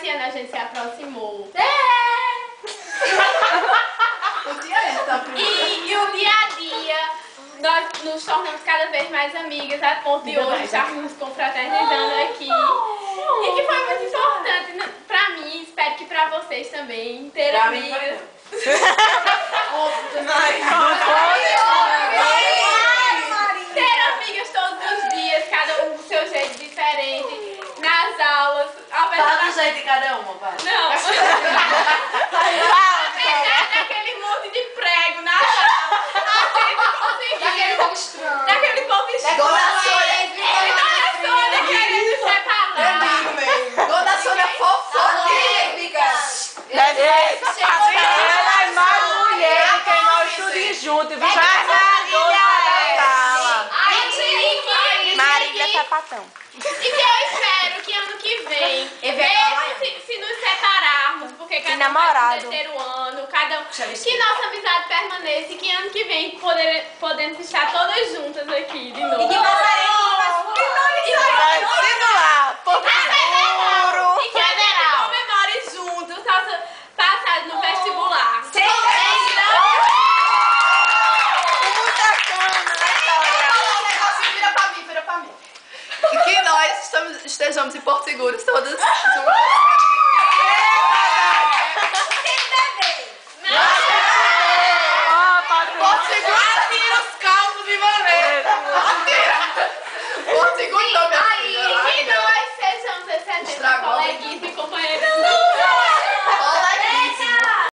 esse ano a gente se aproximou. E o dia a dia, nós nos tornamos cada vez mais amigas, a ponto de hoje estarmos nos confraternizando aqui. E que foi muito importante pra mim, espero que pra vocês também, ter amigas. Ter amigas todos os dias, cada um do seu jeito diferente, nas aulas. Fala do jeito de cada uma, vai. Não. Apesar daquele monte de prego na aula, a gente conseguiu. Daquele povo estranho. Daquele povo estranho. Dona Sônia querendo separar. Dona Sônia fofoqueira. Ela é mais mulher, quem mora tudo junto, viu? Marília Sapatão. E que eu espero que ano que vem, mesmo se nos separarmos, porque cada um vai pro terceiro ano, que nossa amizade permaneça e que ano que vem podemos estar todas juntas aqui de novo. E que E que a gente comemore juntos nossa passagem no vestibular. E que nós estejamos em Porto Seguro todas juntas.